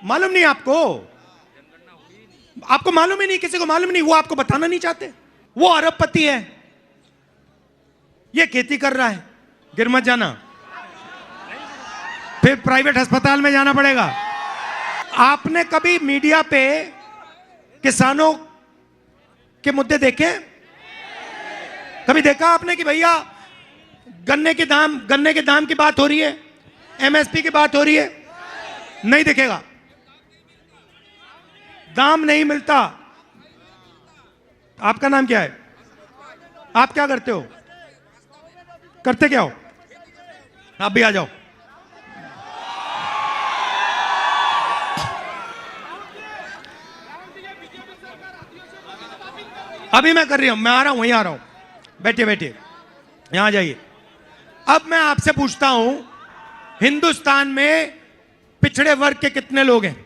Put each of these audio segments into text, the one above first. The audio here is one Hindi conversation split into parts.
मालूम नहीं आपको? आपको मालूम ही नहीं, किसी को मालूम नहीं, वो आपको बताना नहीं चाहते। वो अरबपति है, ये खेती कर रहा है, गिर मत जाना, फिर प्राइवेट अस्पताल में जाना पड़ेगा। आपने कभी मीडिया पे किसानों के मुद्दे देखे? कभी देखा आपने कि भैया गन्ने के दाम की बात हो रही है, एमएसपी की बात हो रही है? नहीं दिखेगा, दाम नहीं मिलता। आपका नाम क्या है? आप क्या करते हो? करते क्या हो? आप भी आ जाओ। अभी मैं कर रही हूं, मैं आ रहा हूं, वहीं आ रहा हूं, बैठिए बैठिए, यहां जाइए। अब मैं आपसे पूछता हूं, हिंदुस्तान में पिछड़े वर्ग के कितने लोग हैं?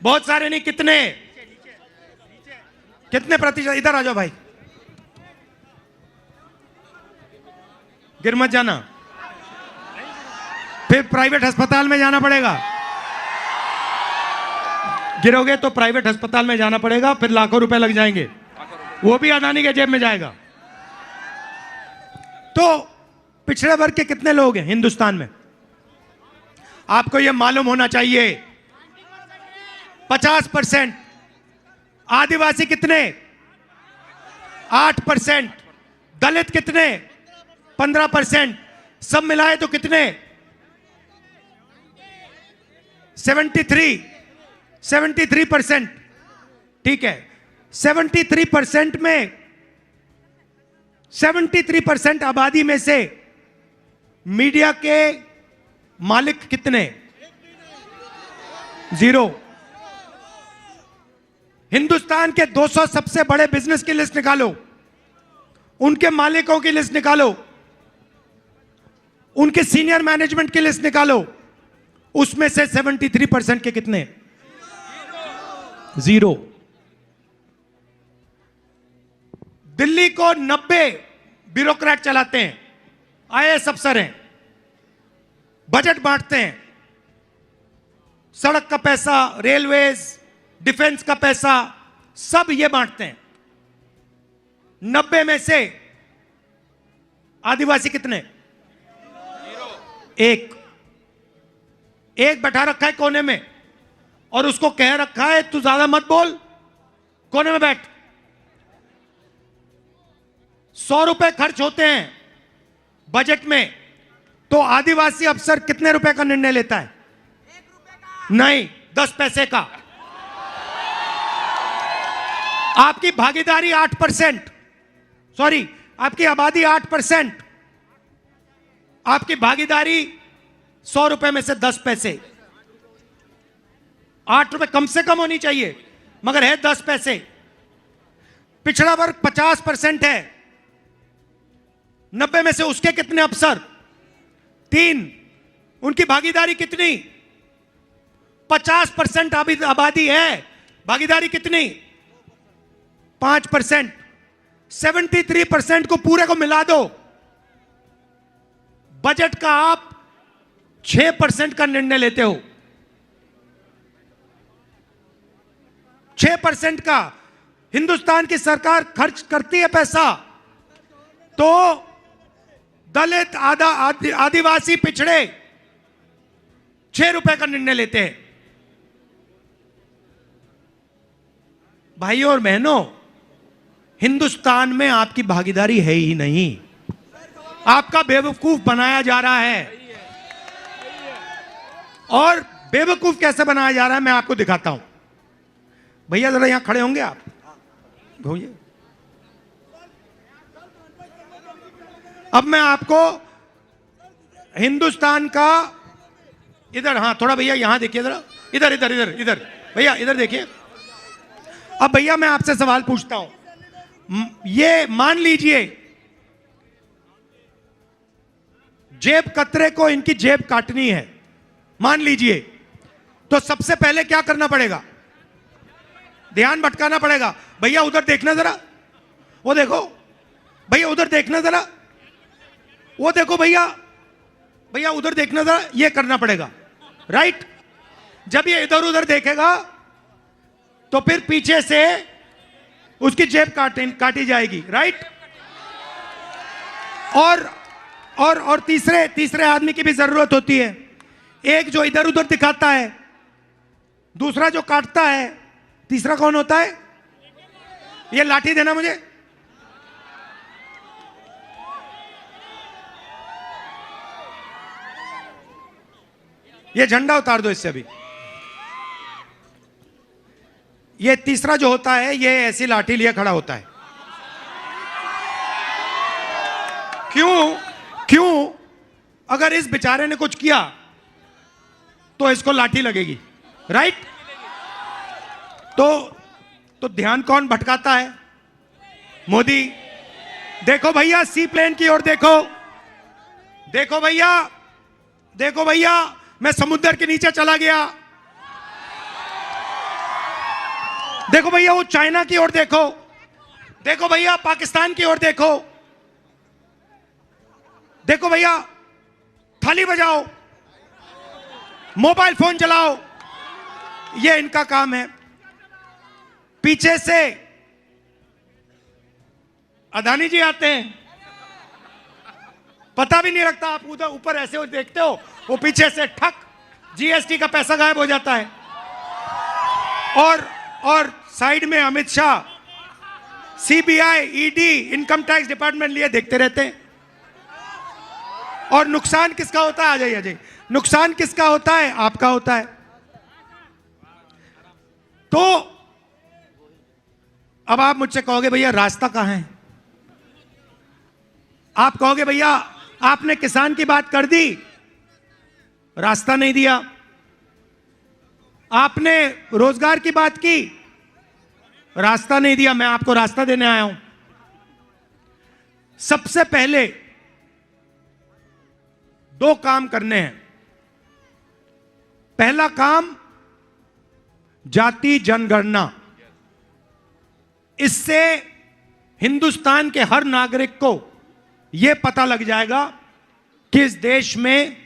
बहुत सारे नहीं, कितने प्रतिशत? इधर आ जाओ भाई, गिर मत जाना, फिर प्राइवेट अस्पताल में जाना पड़ेगा। गिरोगे तो प्राइवेट अस्पताल में जाना पड़ेगा, फिर लाखों रुपए लग जाएंगे, वो भी अदानी के जेब में जाएगा। तो पिछड़े वर्ग के कितने लोग हैं हिंदुस्तान में? आपको यह मालूम होना चाहिए। 50%। आदिवासी कितने? 8%। दलित कितने? 15%। सब मिलाए तो कितने? 73%। ठीक है, 73% में 73% आबादी में से मीडिया के मालिक कितने? 0। हिंदुस्तान के 200 सबसे बड़े बिजनेस की लिस्ट निकालो, उनके मालिकों की लिस्ट निकालो, उनके सीनियर मैनेजमेंट की लिस्ट निकालो, उसमें से 73% के कितने? 0। दिल्ली को 90 ब्यूरोक्रेट चलाते हैं, आईएएस अफसर हैं, बजट बांटते हैं, सड़क का पैसा, रेलवेज, डिफेंस का पैसा, सब ये बांटते हैं। 90 में से आदिवासी कितने? 1 बैठा रखा है कोने में, और उसको कह रखा है तू ज्यादा मत बोल, कोने में बैठ। 100 रुपए खर्च होते हैं बजट में, तो आदिवासी अफसर कितने रुपए का निर्णय लेता है? 1 रुपए का नहीं, 10 पैसे का। आपकी भागीदारी 8%, सॉरी, आपकी आबादी 8%, आपकी भागीदारी 100 रुपए में से 10 पैसे। 8 रुपए कम से कम होनी चाहिए, मगर है 10 पैसे। पिछड़ा वर्ग 50% है, 90 में से उसके कितने अफसर? 3। उनकी भागीदारी कितनी? 50% आबादी है, भागीदारी कितनी? 5%। 73% को पूरे को मिला दो, बजट का आप 6% का निर्णय लेते हो। 6% का हिंदुस्तान की सरकार खर्च करती है पैसा, तो दलित, आदिवासी, पिछड़े 6 रुपए का निर्णय लेते हैं। भाइयों और बहनों, हिंदुस्तान में आपकी भागीदारी है ही नहीं, आपका बेवकूफ बनाया जा रहा है। और बेवकूफ कैसे बनाया जा रहा है मैं आपको दिखाता हूं। भैया जरा यहां खड़े होंगे आप? भैया, अब मैं आपको हिंदुस्तान का, इधर, हाँ थोड़ा भैया यहां देखिए जरा, इधर इधर इधर इधर भैया इधर देखिए। अब भैया मैं आपसे सवाल पूछता हूं, ये मान लीजिए जेब कतरे को इनकी जेब काटनी है, मान लीजिए, तो सबसे पहले क्या करना पड़ेगा? ध्यान भटकाना पड़ेगा। भैया उधर देखना जरा, वो देखो भैया, उधर देखना जरा, वो देखो भैया, भैया उधर देखना जरा, ये करना पड़ेगा। राइट। जब ये इधर उधर देखेगा तो फिर पीछे से उसकी जेब काटी जाएगी, राइट। और तीसरे आदमी की भी जरूरत होती है। एक जो इधर उधर दिखाता है, दूसरा जो काटता है, तीसरा कौन होता है? ये लाठी देना मुझे। ये झंडा उतार दो इससे अभी। ये तीसरा जो होता है, ये ऐसी लाठी लिए खड़ा होता है। क्यों? अगर इस बेचारे ने कुछ किया तो इसको लाठी लगेगी, राइट। तो ध्यान कौन भटकाता है? मोदी। देखो भैया, सी प्लेन की ओर देखो। देखो भैया, मैं समुद्र के नीचे चला गया। देखो भैया, वो चाइना की ओर देखो। देखो भैया, पाकिस्तान की ओर देखो। देखो भैया, थाली बजाओ, मोबाइल फोन चलाओ, ये इनका काम है। पीछे से अदानी जी आते हैं, पता भी नहीं लगता। आप उधर ऊपर ऐसे देखते हो, वो पीछे से ठक, जीएसटी का पैसा गायब हो जाता है। और साइड में Amit Shah, CBI, ED, income tax department लिए देखते रहते हैं। और नुकसान किसका होता है? आ जाइए अजय। नुकसान किसका होता है? आपका होता है। तो अब आप मुझसे कहोगे भैया रास्ता कहां है? आप कहोगे भैया आपने किसान की बात कर दी, रास्ता नहीं दिया। आपने रोजगार की बात की, रास्ता नहीं दिया। मैं आपको रास्ता देने आया हूं। सबसे पहले 2 काम करने हैं। पहला काम, जाति जनगणना। इससे हिंदुस्तान के हर नागरिक को यह पता लग जाएगा कि इस देश में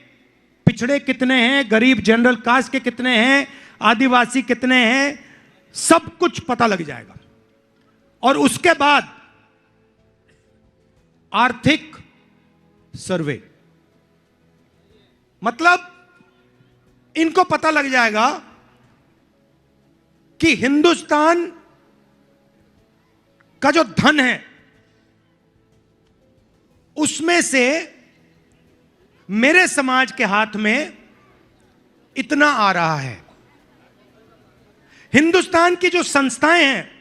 पिछड़े कितने हैं, गरीब जनरल कास्ट के कितने हैं, आदिवासी कितने हैं, सब कुछ पता लग जाएगा। और उसके बाद आर्थिक सर्वे, मतलब इनको पता लग जाएगा कि हिंदुस्तान का जो धन है उसमें से मेरे समाज के हाथ में इतना आ रहा है। हिंदुस्तान की जो संस्थाएं हैं,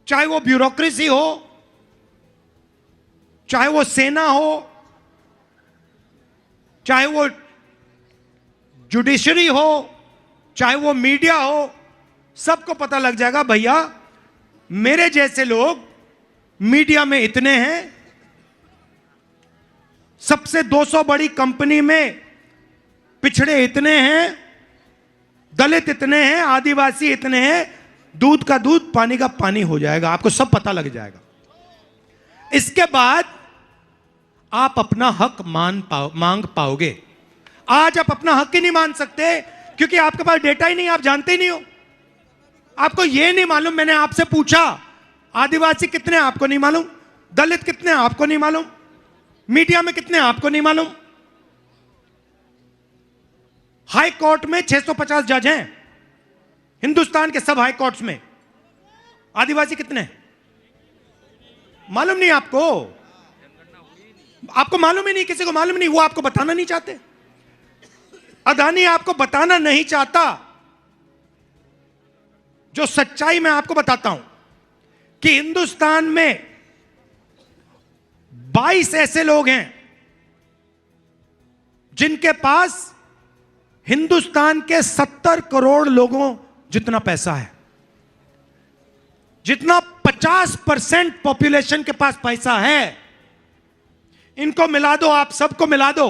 चाहे वो ब्यूरोक्रेसी हो, चाहे वो सेना हो, चाहे वो जुडिशरी हो, चाहे वो मीडिया हो, सबको पता लग जाएगा भैया मेरे जैसे लोग मीडिया में इतने हैं, सबसे 200 बड़ी कंपनी में पिछड़े इतने हैं, दलित इतने हैं, आदिवासी इतने हैं। दूध का दूध, पानी का पानी हो जाएगा, आपको सब पता लग जाएगा। इसके बाद आप अपना हक मांग पाओगे। आज आप अपना हक ही नहीं मान सकते क्योंकि आपके पास डेटा ही नहीं, आप जानते ही नहीं हो। आपको यह नहीं मालूम, मैंने आपसे पूछा आदिवासी कितने, आपको नहीं मालूम। दलित कितने, आपको नहीं मालूम। मीडिया में कितने, आपको नहीं मालूम। हाई कोर्ट में 650 जज हैं, हिंदुस्तान के सब हाई कोर्ट्स में। आदिवासी कितने, मालूम नहीं आपको। आपको मालूम ही नहीं, किसी को मालूम नहीं, वो आपको बताना नहीं चाहते। अदानी आपको बताना नहीं चाहता। जो सच्चाई मैं आपको बताता हूं कि हिंदुस्तान में 22 ऐसे लोग हैं जिनके पास हिंदुस्तान के 70 करोड़ लोगों जितना पैसा है, जितना 50% पॉपुलेशन के पास पैसा है। इनको मिला दो, आप सबको मिला दो,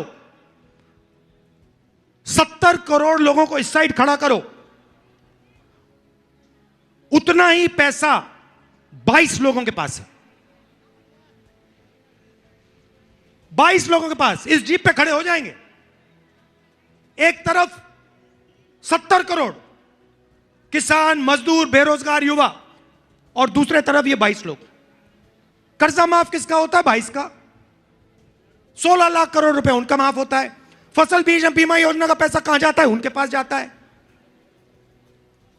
70 करोड़ लोगों को इस साइड खड़ा करो, उतना ही पैसा 22 लोगों के पास है। 22 लोगों के पास इस जीप पे खड़े हो जाएंगे एक तरफ 70 करोड़ किसान, मजदूर, बेरोजगार युवा, और दूसरे तरफ ये 22 लोग। कर्जा माफ किसका होता है? 22 का। 16 लाख करोड़ रुपए उनका माफ होता है। फसल बीज बीमा योजना का पैसा कहां जाता है? उनके पास जाता है।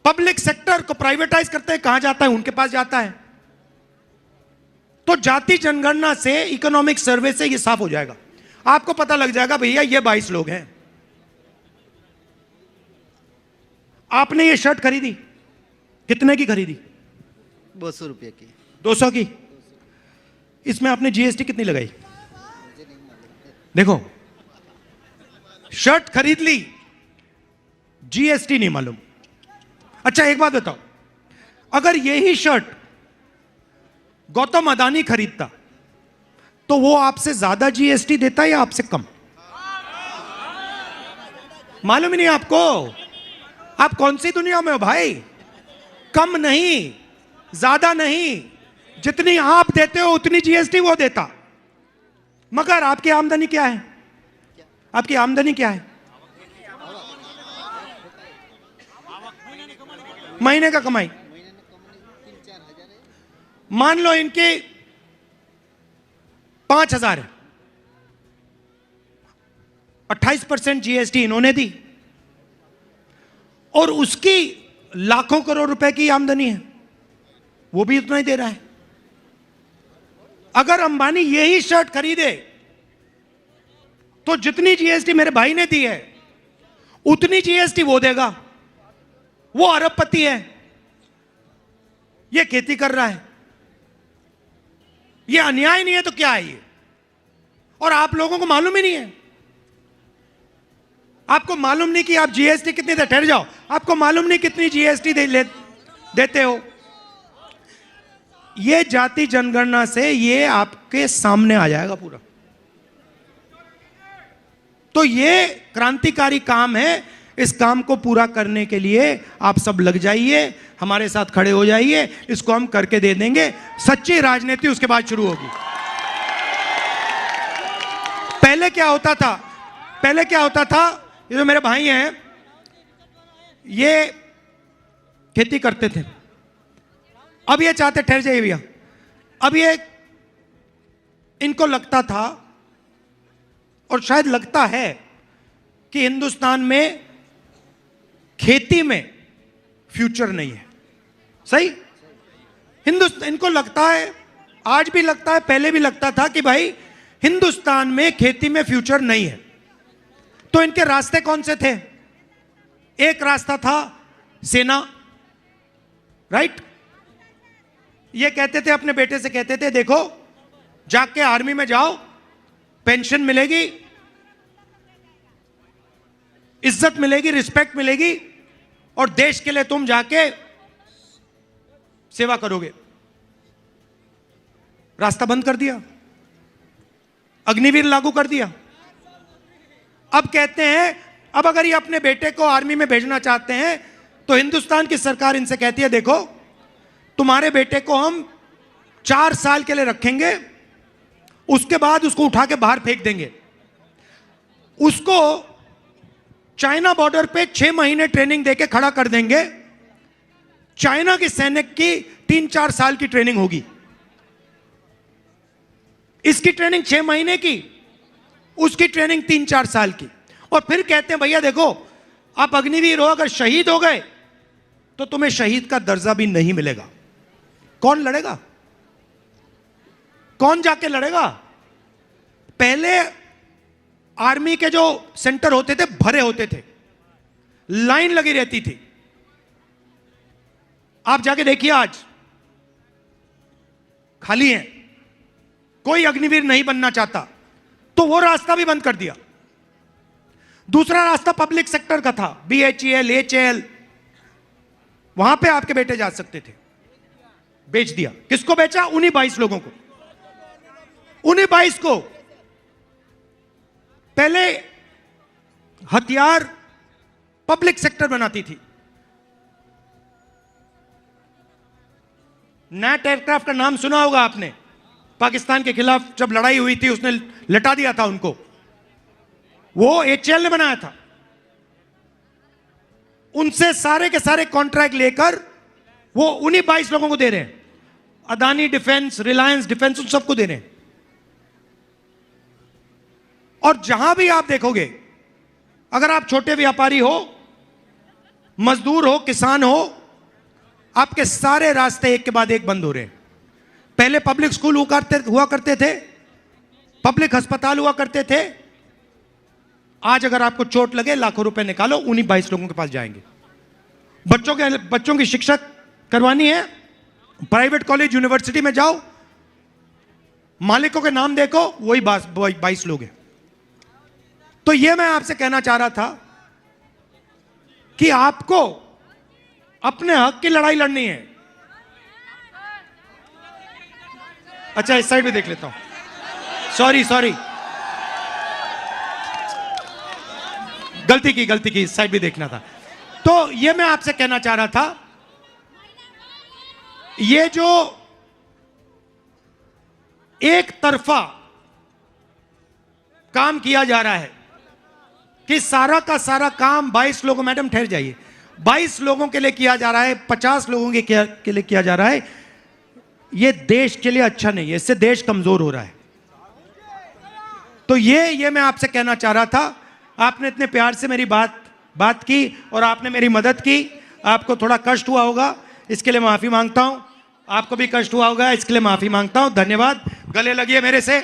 पब्लिक सेक्टर को प्राइवेटाइज करते हैं, कहां जाता है? उनके पास जाता है। तो जाति जनगणना से, इकोनॉमिक सर्वे से यह साफ हो जाएगा, आपको पता लग जाएगा भैया ये 22 लोग हैं। आपने ये शर्ट खरीदी, कितने की खरीदी? 200 रुपये की। 200 की। इसमें आपने जीएसटी कितनी लगाई? देखो, शर्ट खरीद ली, जीएसटी नहीं मालूम। अच्छा एक बात बताओ, अगर यही शर्ट गौतम अदानी खरीदता तो वो आपसे ज्यादा जीएसटी देता या आपसे कम? मालूम ही नहीं आपको। आप कौन सी दुनिया में हो भाई? कम नहीं, ज्यादा नहीं, जितनी आप देते हो उतनी जीएसटी वो देता। मगर आपकी आमदनी क्या है? आपकी आमदनी क्या है? महीने का कमाई मान लो इनके 5,000 है, 28% जीएसटी इन्होंने दी, और उसकी लाखों करोड़ रुपए की आमदनी है, वो भी उतना ही दे रहा है। अगर अंबानी यही शर्ट खरीदे तो जितनी जीएसटी मेरे भाई ने दी है उतनी जीएसटी वो देगा। वो अरबपति है, ये खेती कर रहा है। ये अन्याय नहीं है तो क्या है ये? और आप लोगों को मालूम ही नहीं है। आपको मालूम नहीं कि आप जीएसटी कितनी दे, ठहर जाओ, आपको मालूम नहीं कितनी जीएसटी देते हो। ये जाति जनगणना से ये आपके सामने आ जाएगा पूरा। तो ये क्रांतिकारी काम है। इस काम को पूरा करने के लिए आप सब लग जाइए, हमारे साथ खड़े हो जाइए, इसको हम करके दे देंगे। सच्ची राजनीति उसके बाद शुरू होगी। पहले क्या होता था? पहले क्या होता था? ये जो मेरे भाई हैं ये खेती करते थे, अब ये चाहते, ठहर जाइए भैया, अब ये इनको लगता था और शायद लगता है कि हिंदुस्तान में खेती में फ्यूचर नहीं है। सही? हिंदुस्तान, इनको लगता है, आज भी लगता है, पहले भी लगता था कि भाई हिंदुस्तान में खेती में फ्यूचर नहीं है। तो इनके रास्ते कौन से थे? एक रास्ता था सेना, राइट? ये कहते थे, अपने बेटे से कहते थे, देखो जाके आर्मी में जाओ, पेंशन मिलेगी, इज्जत मिलेगी, रिस्पेक्ट मिलेगी, और देश के लिए तुम जाके सेवा करोगे। रास्ता बंद कर दिया, अग्निवीर लागू कर दिया। अब कहते हैं, अब अगर ये अपने बेटे को आर्मी में भेजना चाहते हैं तो हिंदुस्तान की सरकार इनसे कहती है, देखो तुम्हारे बेटे को हम 4 साल के लिए रखेंगे, उसके बाद उसको उठा के बाहर फेंक देंगे। उसको चाइना बॉर्डर पे 6 महीने ट्रेनिंग देके खड़ा कर देंगे। चाइना के सैनिक की 3-4 साल की ट्रेनिंग होगी, इसकी ट्रेनिंग 6 महीने की, उसकी ट्रेनिंग 3-4 साल की। और फिर कहते हैं, भैया देखो आप अग्निवीर हो, अगर शहीद हो गए तो तुम्हें शहीद का दर्जा भी नहीं मिलेगा। कौन लड़ेगा? कौन जाके लड़ेगा? पहले आर्मी के जो सेंटर होते थे भरे होते थे, लाइन लगी रहती थी। आप जाके देखिए आज खाली है, कोई अग्निवीर नहीं बनना चाहता, तो वो रास्ता भी बंद कर दिया। दूसरा रास्ता पब्लिक सेक्टर का था, बीएचईएल, एचएएल, वहां पे आपके बेटे जा सकते थे, बेच दिया। किसको बेचा? उन्हीं 22 लोगों को, उन्हीं 22 को। पहले हथियार पब्लिक सेक्टर बनाती थी। नैट एयरक्राफ्ट का नाम सुना होगा आपने, पाकिस्तान के खिलाफ जब लड़ाई हुई थी उसने लटा दिया था उनको, वो एचएएल ने बनाया था। उनसे सारे के सारे कॉन्ट्रैक्ट लेकर वो उन्हीं 22 लोगों को दे रहे हैं। अदानी डिफेंस, रिलायंस डिफेंस, उन सबको दे रहे हैं। और जहां भी आप देखोगे, अगर आप छोटे व्यापारी हो, मजदूर हो, किसान हो, आपके सारे रास्ते एक के बाद एक बंद हो रहे हैं। पहले पब्लिक स्कूल हुआ करते थे, पब्लिक अस्पताल हुआ करते थे। आज अगर आपको चोट लगे, लाखों रुपए निकालो, उन्हीं 22 लोगों के पास जाएंगे। बच्चों की शिक्षा करवानी है, प्राइवेट कॉलेज यूनिवर्सिटी में जाओ, मालिकों के नाम देखो, वही 22 लोग हैं। तो यह मैं आपसे कहना चाह रहा था कि आपको अपने हक की लड़ाई लड़नी है। अच्छा, इस साइड भी देख लेता हूं। सॉरी, गलती की, इस साइड भी देखना था। तो यह मैं आपसे कहना चाह रहा था, ये जो एक तरफा काम किया जा रहा है कि सारा का सारा काम 22 लोगों, मैडम ठहर जाइए, 22 लोगों के लिए किया जा रहा है, 50 लोगों के लिए किया जा रहा है, ये देश के लिए अच्छा नहीं है। इससे देश कमजोर हो रहा है। तो ये मैं आपसे कहना चाह रहा था। आपने इतने प्यार से मेरी बात की और आपने मेरी मदद की। आपको थोड़ा कष्ट हुआ होगा, इसके लिए माफी मांगता हूं। आपको भी कष्ट हुआ होगा, इसके लिए माफी मांगता हूं। धन्यवाद। गले लगिए मेरे से।